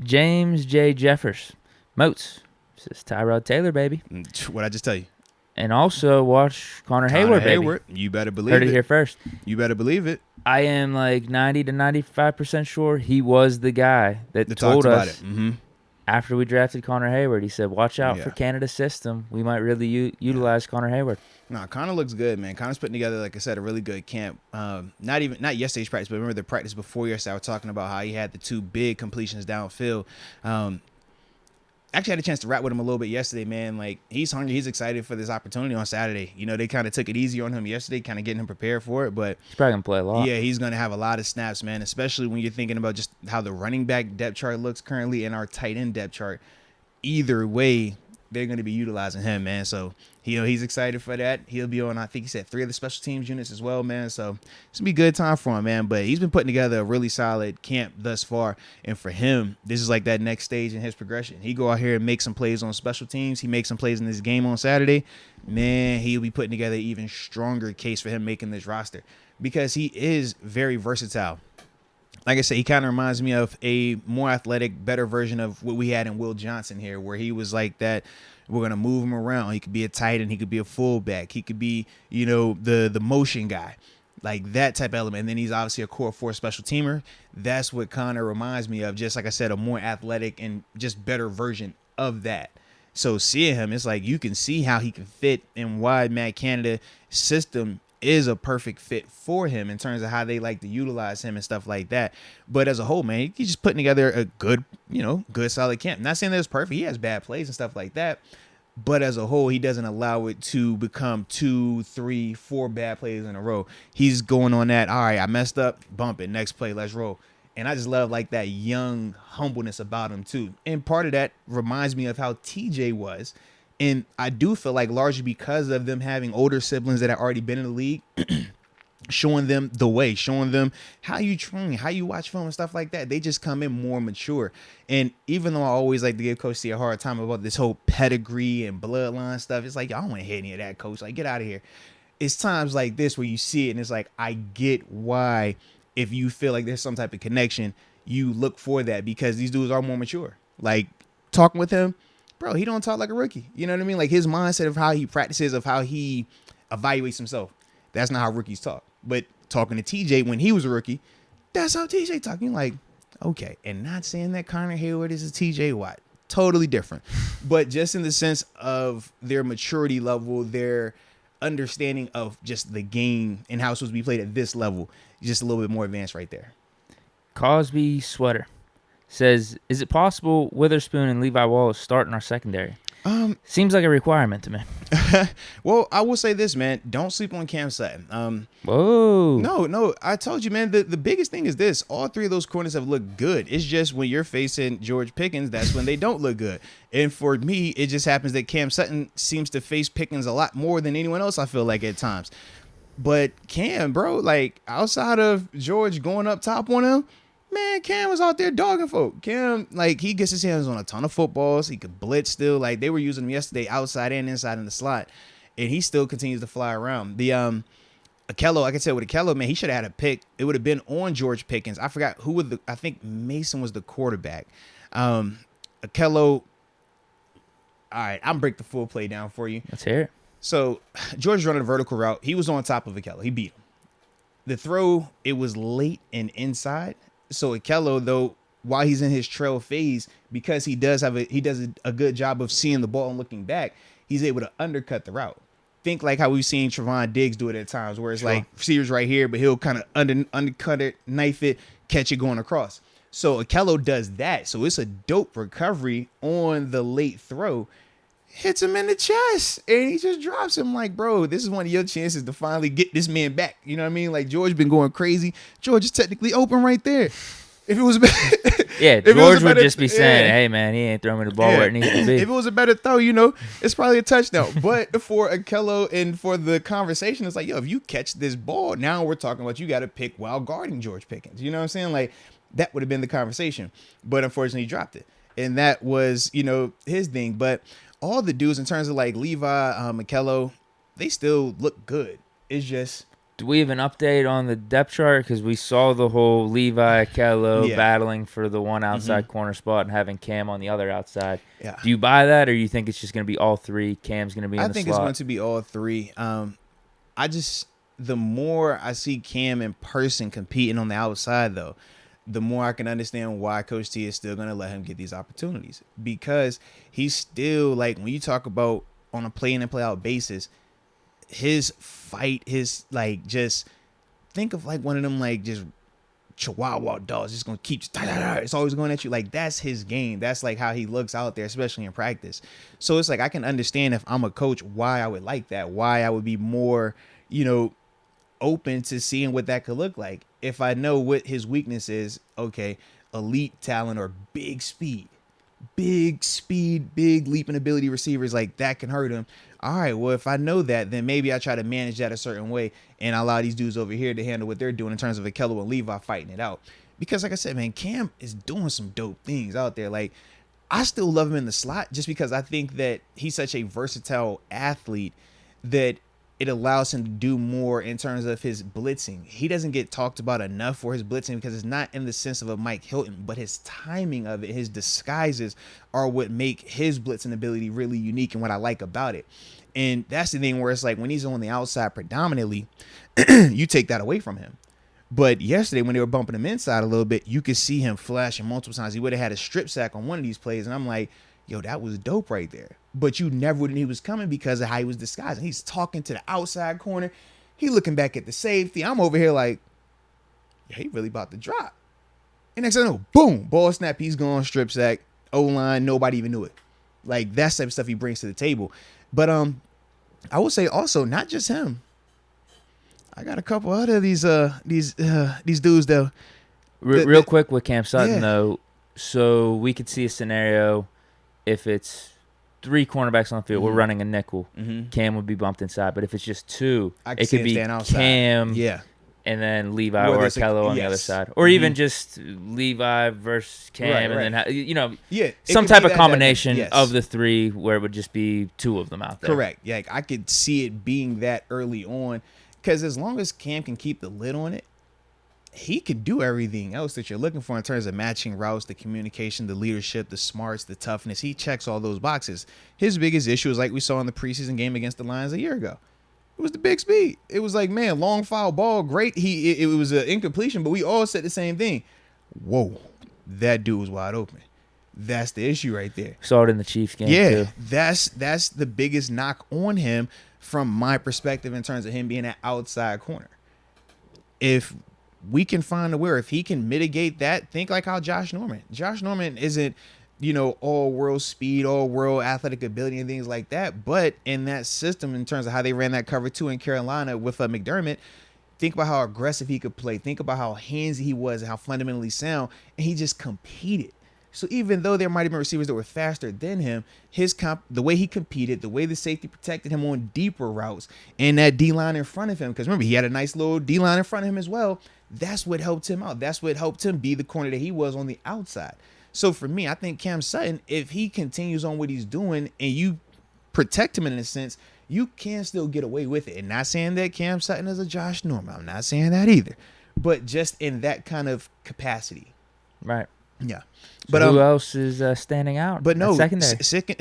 James J. Jeffers. Moats. Says Tyrod Taylor, baby. What'd I just tell you? And also watch Connor Heyward, baby. You better believe Heard it here first. You better believe it. I am like 90 to 95% sure he was the guy that told us after we drafted Connor Heyward. He said, watch out for Canada's system. We might really utilize Connor Heyward. No, Connor looks good, man. Connor's putting together, like I said, a really good camp. Not yesterday's practice, but remember the practice before yesterday, I was talking about how he had the 2 big completions downfield. Actually had a chance to rap with him a little bit yesterday, man. Like, he's hungry. He's excited for this opportunity on Saturday. You know, they kind of took it easy on him yesterday, kind of getting him prepared for it. But he's probably going to play a lot. Yeah, he's going to have a lot of snaps, man, especially when you're thinking about just how the running back depth chart looks currently and our tight end depth chart. Either way, they're going to be utilizing him, man. So, he's excited for that. He'll be on, I think he said, 3 of the special teams units as well, man. So, it's going to be a good time for him, man. But he's been putting together a really solid camp thus far. And for him, this is like that next stage in his progression. He go out here and make some plays on special teams. He makes some plays in this game on Saturday. Man, he'll be putting together an even stronger case for him making this roster because he is very versatile. Like I said, he kind of reminds me of a more athletic, better version of what we had in Will Johnson here, where he was like that. We're going to move him around. He could be a tight end. He could be a fullback. He could be, the motion guy, like that type of element. And then he's obviously a core 4 special teamer. That's what Connor reminds me of. Just like I said, a more athletic and just better version of that. So seeing him, it's like you can see how he can fit and why Matt Canada system is a perfect fit for him in terms of how they like to utilize him and stuff like that. But as a whole, man, he's just putting together a good solid camp. Not saying that it's perfect. He has bad plays and stuff like that. But as a whole, he doesn't allow it to become 2, 3, 4 bad plays in a row. He's going on that, all right, I messed up, bump it, next play, let's roll. And I just love like that young humbleness about him too. And part of that reminds me of how TJ was. And I do feel like largely because of them having older siblings that have already been in the league, showing them the way, showing them how you train, how you watch film and stuff like that. They just come in more mature. And even though I always like to give Coach C a hard time about this whole pedigree and bloodline stuff, it's like, I don't want to hear any of that, Coach. Like, get out of here. It's times like this where you see it and it's like, I get why if you feel like there's some type of connection, you look for that because these dudes are more mature. Like, talking with him, bro, he don't talk like a rookie. You know what I mean? Like his mindset of how he practices, of how he evaluates himself. That's not how rookies talk. But talking to TJ when he was a rookie, that's how TJ talking. Like, okay. And not saying that Connor Heyward is a TJ Watt. Totally different. But just in the sense of their maturity level, their understanding of just the game and how it's supposed to be played at this level, just a little bit more advanced right there. Cosby Sweater says, is it possible Witherspoon and Levi Wallace start in our secondary? Seems like a requirement to me. Well, I will say this, man. Don't sleep on Cam Sutton. Whoa. No. I told you, man, the biggest thing is this. All 3 of those corners have looked good. It's just when you're facing George Pickens, that's when they don't look good. And for me, it just happens that Cam Sutton seems to face Pickens a lot more than anyone else, I feel like, at times. But Cam, bro, like, outside of George going up top on him, man, Cam was out there dogging folk. Cam, like, he gets his hands on a ton of footballs. He could blitz still. Like, they were using him yesterday outside and inside in the slot. And he still continues to fly around. The Akello, like I said, with Akello, man, he should have had a pick. It would have been on George Pickens. I forgot who was I think Mason was the quarterback. Akello, all right, I'm break the full play down for you. Let's hear it. So, George running a vertical route. He was on top of Akello. He beat him. The throw, it was late and inside. So Akello, though, while he's in his trail phase, because he does a good job of seeing the ball and looking back, he's able to undercut the route. Think like how we've seen Trevon Diggs do it at times, where it's like receivers right here, but he'll kind of undercut it, knife it, catch it going across. So Akello does that. So it's a dope recovery on the late throw. Hits him in the chest, and he just drops him like, bro, this is one of your chances to finally get this man back. You know what I mean? Like, George been going crazy. George is technically open right there. If it was yeah, George would just be saying, hey, man, he ain't throwing me the ball where it needs to be. If it was a better throw, it's probably a touchdown. But for Akello and for the conversation, it's like, yo, if you catch this ball, now we're talking about you got to pick while guarding George Pickens. You know what I'm saying? Like, that would have been the conversation. But unfortunately, he dropped it. And that was, his thing. But all the dudes in terms of like Levi, Akello, they still look good. It's just Do we have an update on the depth chart? Because we saw the whole Levi, Kello battling for the one outside corner spot and having Cam on the other outside. Yeah. Do you buy that, or you think it's just going to be all three? Cam's going to be in the slot? I think it's going to be all three. The more I see Cam in person competing on the outside, though, the more I can understand why Coach T is still going to let him get these opportunities. Because he's still, like, when you talk about on a play in and play out basis, his fight, just think of like one of them, like, just Chihuahua dogs, just going to keep, it's always going at you. Like, that's his game. That's like how he looks out there, especially in practice. So it's like, I can understand if I'm a coach why I would like that, why I would be more, open to seeing what that could look like. If I know what his weakness is, okay, elite talent or big speed, big leaping ability receivers, like that can hurt him. All right, well, if I know that, then maybe I try to manage that a certain way and allow these dudes over here to handle what they're doing in terms of Akello and Levi fighting it out. Because like I said, man, Cam is doing some dope things out there. Like, I still love him in the slot just because I think that he's such a versatile athlete that it allows him to do more in terms of his blitzing. He doesn't get talked about enough for his blitzing because it's not in the sense of a Mike Hilton, but his timing of it, his disguises are what make his blitzing ability really unique and what I like about it. And that's the thing where it's like when he's on the outside predominantly, you take that away from him. But yesterday when they were bumping him inside a little bit, you could see him flashing multiple times. He would have had a strip sack on one of these plays, and I'm like, yo, that was dope right there. But you never would have knew he was coming because of how he was disguising. He's talking to the outside corner. He looking back at the safety. I'm over here like, yeah, he really about to drop. And next thing I know, boom, ball snap. He's gone, strip sack, O-line. Nobody even knew it. Like, that's the type of stuff he brings to the table. But I would say also, not just him. I got a couple other these dudes though. Real quick with Cam Sutton though. So we could see a scenario if it's 3 cornerbacks on the field, we're running a nickel. Cam would be bumped inside. But if it's just 2, it could be Cam and then Levi or Akello on the other side. Or even just Levi versus Cam and then, some type of combination of the 3 where it would just be 2 of them out there. Correct. Yeah, I could see it being that early on because as long as Cam can keep the lid on it, he could do everything else that you're looking for in terms of matching routes, the communication, the leadership, the smarts, the toughness. He checks all those boxes. His biggest issue is like we saw in the preseason game against the Lions a year ago. It was the big speed. It was like, man, long foul ball, great. It was an incompletion, but we all said the same thing. Whoa, that dude was wide open. That's the issue right there. Saw it in the Chiefs game too. That's the biggest knock on him from my perspective in terms of him being an outside corner. If we can find a way, if he can mitigate that, think like how Josh Norman isn't, all world speed, all world athletic ability and things like that. But in that system, in terms of how they ran that cover 2 in Carolina with McDermott, think about how aggressive he could play. Think about how handsy he was and how fundamentally sound. And he just competed. So even though there might have been receivers that were faster than him, the way he competed, the way the safety protected him on deeper routes, and that D-line in front of him, because remember, he had a nice little D-line in front of him as well. That's what helped him out. That's what helped him be the corner that he was on the outside. So for me, I think Cam Sutton, if he continues on what he's doing and you protect him in a sense, you can still get away with it. And not saying that Cam Sutton is a Josh Norman. I'm not saying that either. But just in that kind of capacity. Right. Yeah. But who else is standing out? But no, secondary. Sticking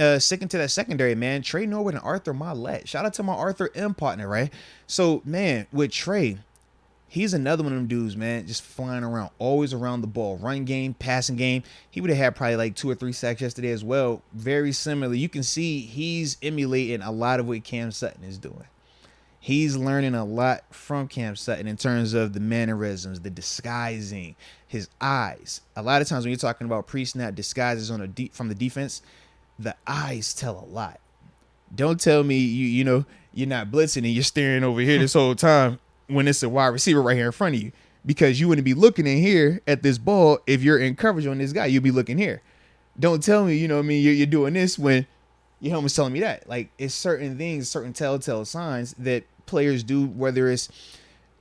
to that secondary, man. Trey Norwood and Arthur Mollett. Shout out to my Arthur M partner, right? So, man, with Trey, he's another one of them dudes, man, just flying around, always around the ball. Run game, passing game. He would have had probably like 2 or 3 sacks yesterday as well. Very similar. You can see he's emulating a lot of what Cam Sutton is doing. He's learning a lot from Cam Sutton in terms of the mannerisms, the disguising, his eyes. A lot of times when you're talking about pre-snap disguises from the defense, the eyes tell a lot. Don't tell me you're not blitzing and you're staring over here this whole time when it's a wide receiver right here in front of you, because you wouldn't be looking in here at this ball if you're in coverage on this guy. You'll be looking here. Don't tell me, you're doing this when your helmet's telling me that. Like, it's certain things, certain telltale signs that players do, whether it's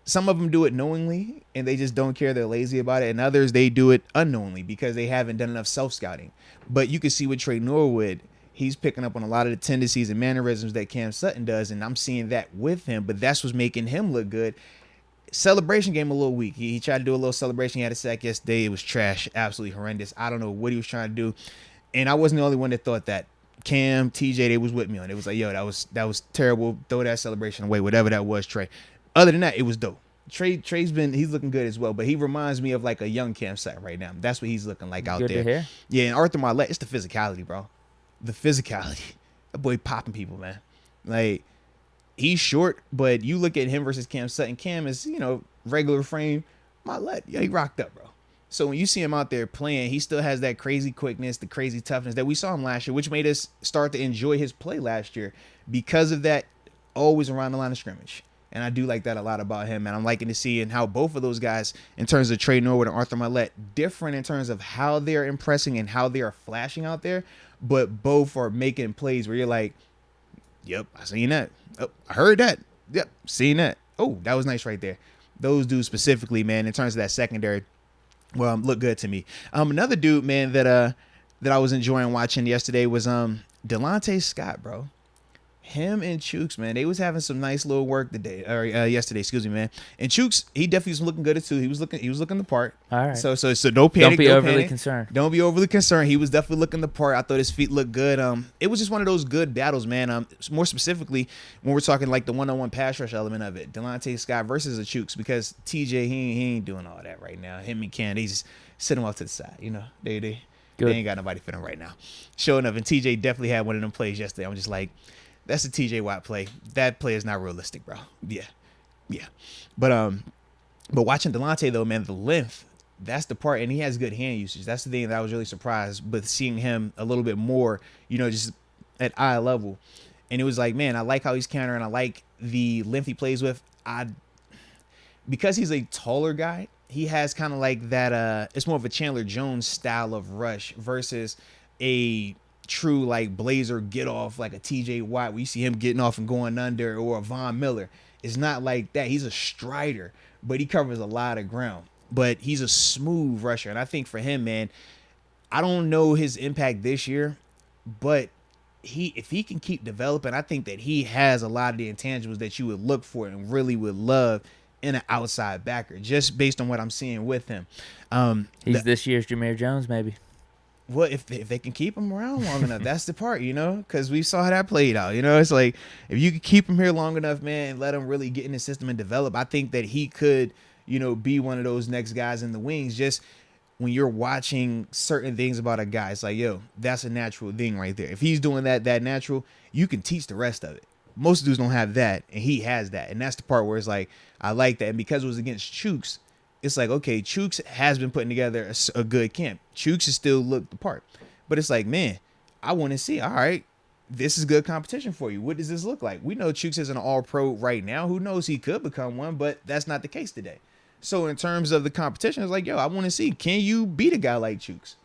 some of them do it knowingly and they just don't care, they're lazy about it, and others they do it unknowingly because they haven't done enough self-scouting. But you can see with Trey Norwood, he's picking up on a lot of the tendencies and mannerisms that Cam Sutton does, and I'm seeing that with him, but that's what's making him look good. Celebration game a little weak. He tried to do a little celebration. He had a sack yesterday. It was trash. Absolutely horrendous. I don't know what he was trying to do. And I wasn't the only one that thought that. Cam, TJ, they was with me on it. It was like, yo, that was terrible. Throw that celebration away. Whatever that was, Trey. Other than that, it was dope. Trey's he's looking good as well, but he reminds me of like a young Cam Sutton right now. That's what he's looking like out Good there. to hear. Yeah, and Arthur Marlette, it's the physicality, bro. The physicality. That boy popping people, man. Like, he's short, but you look at him versus Cam Sutton. Cam is, regular frame. Marlette, yeah, he rocked up, bro. So when you see him out there playing, he still has that crazy quickness, the crazy toughness that we saw him last year, which made us start to enjoy his play last year because of that, always around the line of scrimmage. And I do like that a lot about him, and I'm liking to see how both of those guys, in terms of Trey Norwood and Arthur Marlette, different in terms of how they're impressing and how they are flashing out there, but both are making plays where you're like, yep, I seen that. Oh, I heard that. Yep, seen that. Oh, that was nice right there. Those dudes specifically, man, in terms of that secondary, well, look good to me. Another dude, man, that I was enjoying watching yesterday was Delonte Scott, bro. Him and Chooks, man, they was having some nice little work yesterday, excuse me, man. And Chooks, he definitely was looking good too. He was looking the part. All right. So no panic. Don't be overly concerned. Don't be overly concerned. He was definitely looking the part. I thought his feet looked good. It was just one of those good battles, man. More specifically, when we're talking like the one-on-one pass rush element of it, Delonte Scott versus the Chooks, because TJ he ain't doing all that right now. Him and Ken, they just sit him off to the side. They ain't got nobody for them right now. Sure enough, and TJ definitely had one of them plays yesterday. I'm just like, that's a TJ Watt play. That play is not realistic, bro. Yeah. But watching Delonte though, man, the length, that's the part, and he has good hand usage. That's the thing that I was really surprised with, seeing him a little bit more, just at eye level. And it was like, man, I like how he's countering. I like the length he plays with. Because he's a taller guy, he has kind of like that. It's more of a Chandler Jones style of rush versus a true like blazer get off like a TJ Watt. We see him getting off and going under, or a Von Miller. It's not like that. He's a strider, but he covers a lot of ground. But he's a smooth rusher, and I think for him, man, I don't know his impact this year, but if he can keep developing, I think that he has a lot of the intangibles that you would look for and really would love in an outside backer, just based on what I'm seeing with him. He's this year's Jameer Jones, maybe. Well, if they can keep him around long enough, that's the part, because we saw how that played out. It's like, if you could keep him here long enough, man, and let him really get in the system and develop, I think that he could, be one of those next guys in the wings. Just when you're watching certain things about a guy, it's like, yo, that's a natural thing right there. If he's doing that natural, you can teach the rest of it. Most dudes don't have that, and he has that. And that's the part where it's like, I like that. And because it was against Chooks, it's like, okay, Chooks has been putting together a good camp. Chooks has still looked the part. But it's like, man, I want to see, all right, this is good competition for you. What does this look like? We know Chooks is an all-pro right now. Who knows, he could become one, but that's not the case today. So in terms of the competition, it's like, yo, I want to see, can you beat a guy like Chooks?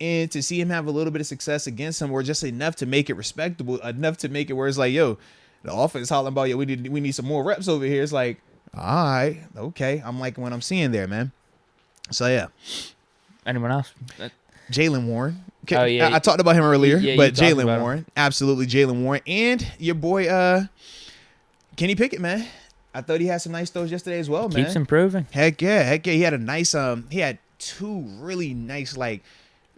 And to see him have a little bit of success against him, or just enough to make it respectable, enough to make it where it's like, yo, the offense hollering about, yo, we need some more reps over here. It's like, all right, okay. I'm liking what I'm seeing there, man. So, yeah. Anyone else? Jaylen Warren. Okay. Oh, yeah. I talked about him earlier, but Jaylen Warren. Absolutely Jaylen Warren. And your boy, Kenny Pickett, man. I thought he had some nice throws yesterday as well, man. Keeps improving. Heck yeah. He had a nice, he had two really nice, like,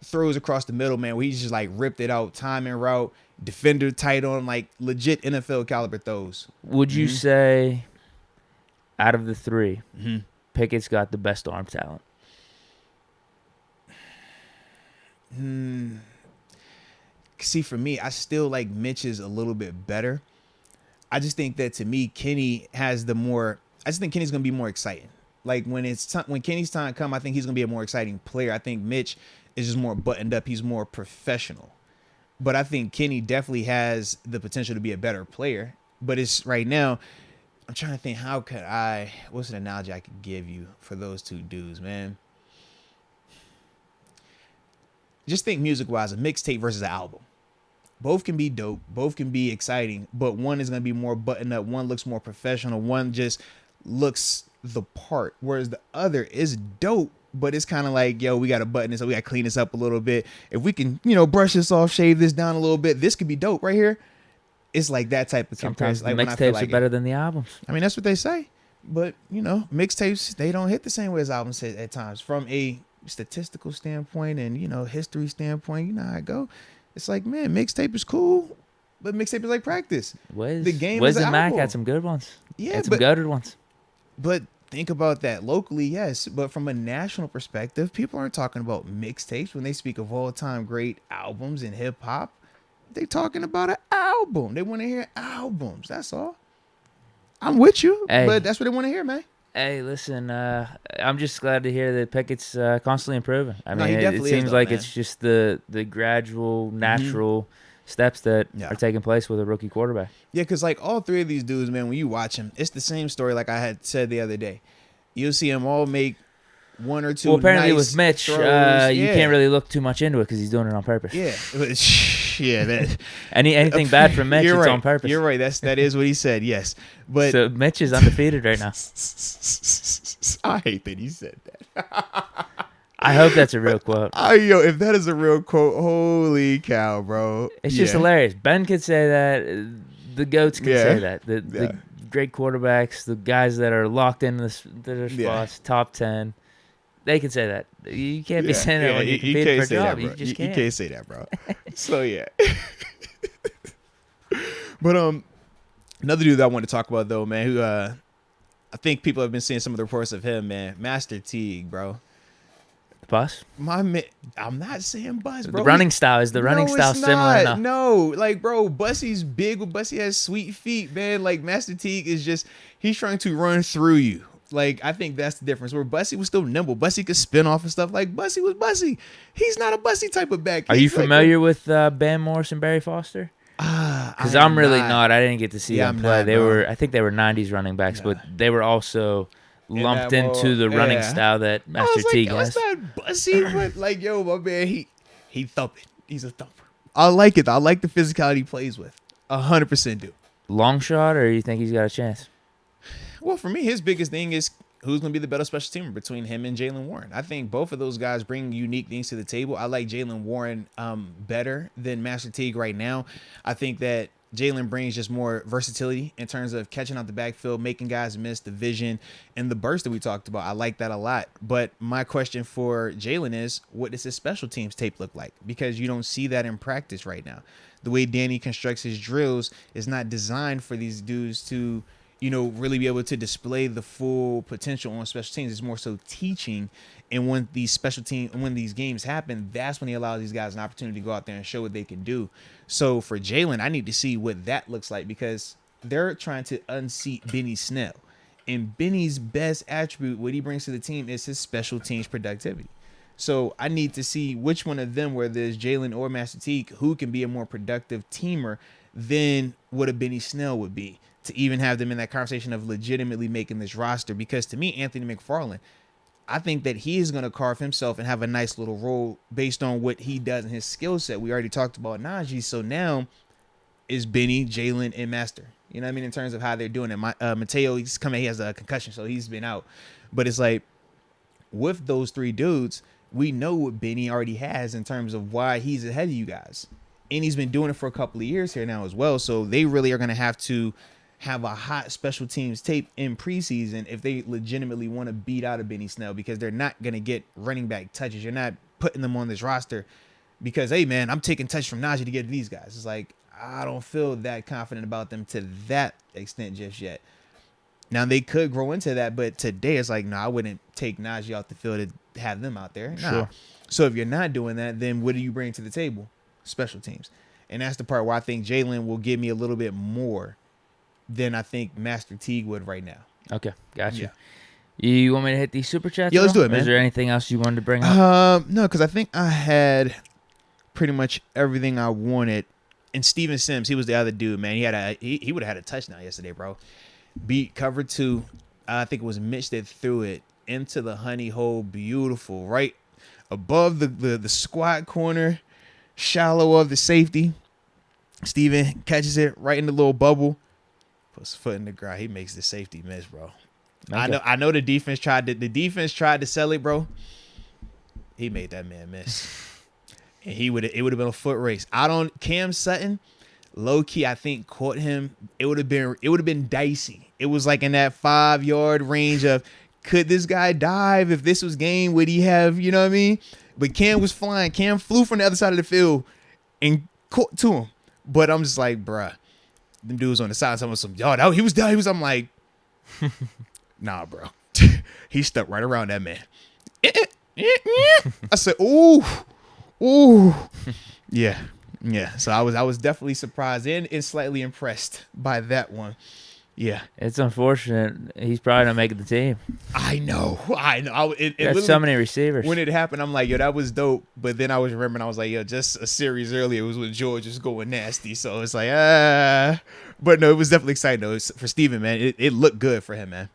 throws across the middle, man, where he just, like, ripped it out, timing route, defender tight on, like, legit NFL caliber throws. Would you say, out of the three, Pickett's got the best arm talent? See, for me, I still like Mitch's a little bit better. I just think that, to me, Kenny has the more. I just think Kenny's gonna be more exciting. Like when Kenny's time come, I think he's gonna be a more exciting player. I think Mitch is just more buttoned up. He's more professional. But I think Kenny definitely has the potential to be a better player. But it's right now, I'm trying to think, what's an analogy I could give you for those two dudes, man? Just think music-wise, a mixtape versus an album. Both can be dope. Both can be exciting. But one is going to be more buttoned up. One looks more professional. One just looks the part. Whereas the other is dope, but it's kind of like, yo, we got to button this up. We got to clean this up a little bit. If we can, brush this off, shave this down a little bit, this could be dope right here. It's like that type of comparison. Sometimes the mixtapes are better than the albums. I mean, that's what they say. But, mixtapes, they don't hit the same way as albums at times. From a statistical standpoint and, history standpoint, you know how I go. It's like, man, mixtape is cool, but mixtape is like practice. The game is an Mac album. had some good ones. Yeah, had some goated ones. But think about that. Locally, yes. But from a national perspective, people aren't talking about mixtapes. When they speak of all-time great albums in hip-hop, they talking about an album. They want to hear albums. That's all. I'm with you, but that's what they want to hear, man. Hey, listen, I'm just glad to hear that Pickett's constantly improving. I mean, it seems like it's just the gradual, natural steps that are taking place with a rookie quarterback. Yeah, because like all three of these dudes, man, when you watch them, it's the same story like I had said the other day. You'll see them all make one or two. Well, apparently nice with Mitch, you can't really look too much into it because he's doing it on purpose. Yeah, yeah. Anything bad from Mitch, it's on purpose. You're right. That is what he said. Yes, but so Mitch is undefeated right now. I hate that he said that. I hope that's a real quote. If that is a real quote, holy cow, bro! It's just hilarious. Ben could say that. The GOATs can say that. The great quarterbacks, the guys that are locked in their spots, top 10, they can say that. You can't be saying that when you're competing for a job. You just can't. You can't say that, bro. So, yeah. But another dude that I want to talk about, though, man, who I think people have been seeing some of the reports of him, man, Master Teague, bro. Bus? I'm not saying bus, bro. The running style similar enough? No, like, bro, Bussy's big. Bussy has sweet feet, man. Like, Master Teague is just, he's trying to run through you. Like, I think that's the difference. Where Bussy was still nimble. Bussy could spin off and stuff. Like, Bussy was Bussy. He's not a Bussy type of back. Are you familiar with Ben Morris and Barry Foster? Because I'm really not. I didn't get to see them play. I think they were 90s running backs, but they were also lumped into the running style that Master Teague has. That's not Bussy, but like, yo, my man, he thumping. He's a thumper. I like it. I like the physicality he plays with. 100% do. Long shot, or you think he's got a chance? Well, for me, his biggest thing is who's going to be the better special teamer between him and Jaylen Warren. I think both of those guys bring unique things to the table. I like Jaylen Warren better than Master Teague right now. I think that Jaylen brings just more versatility in terms of catching out the backfield, making guys miss, the vision, and the burst that we talked about. I like that a lot. But my question for Jaylen is, what does his special teams tape look like? Because you don't see that in practice right now. The way Danny constructs his drills is not designed for these dudes to, really be able to display the full potential on special teams. It's more so teaching. And when these games happen, that's when he allows these guys an opportunity to go out there and show what they can do. So for Jaylen, I need to see what that looks like because they're trying to unseat Benny Snell. And Benny's best attribute, what he brings to the team, is his special teams productivity. So I need to see which one of them, whether it's Jaylen or Master Teague, who can be a more productive teamer than what a Benny Snell would be, to even have them in that conversation of legitimately making this roster. Because to me, Anthony McFarland, I think that he is going to carve himself and have a nice little role based on what he does in his skill set. We already talked about Najee. So now is Benny, Jaylen, and Master. You know what I mean? In terms of how they're doing it. Mateo, he has a concussion, so he's been out. But it's like, with those three dudes, we know what Benny already has in terms of why he's ahead of you guys. And he's been doing it for a couple of years here now as well. So they really are going to have to have a hot special teams tape in preseason if they legitimately want to beat out a Benny Snell, because they're not going to get running back touches. You're not putting them on this roster because, hey, man, I'm taking touch from Najee to get to these guys. It's like, I don't feel that confident about them to that extent just yet. Now, they could grow into that, but today it's like, no, I wouldn't take Najee off the field to have them out there. Nah. Sure. So if you're not doing that, then what do you bring to the table? Special teams. And that's the part where I think Jaylen will give me a little bit more than I think Master Teague would right now. Okay, gotcha. Yeah. You want me to hit these super chats? Yeah, let's do it, man. Is there anything else you wanted to bring up? No, because I think I had pretty much everything I wanted. And Steven Sims, he was the other dude, man. He would have had a touchdown yesterday, bro. Beat cover 2. I think it was Mitch that threw it into the honey hole. Beautiful, right above the squat corner, shallow of the safety. Steven catches it right in the little bubble. Puts his foot in the ground. He makes the safety miss, bro. Okay. I know the defense tried to sell it, bro. He made that man miss. And it would have been a foot race. Cam Sutton, low key, I think caught him, it would have been dicey. It was like in that 5-yard range of, could this guy dive? If this was game, would he have, you know what I mean? But Cam was flying. Cam flew from the other side of the field and caught to him. But I'm just like, bruh, them dudes on the side, some, yo, he was down. I'm like, nah, bro. He stuck right around that man. I said, ooh. Yeah. So I was definitely surprised and slightly impressed by that one. Yeah. It's unfortunate. He's probably not making the team. I know. There's so many receivers. When it happened, I'm like, yo, that was dope. But then I was remembering, I was like, yo, just a series earlier, it was when George was going nasty. So it's like, But no, it was definitely exciting, though. For Steven, man, it looked good for him, man.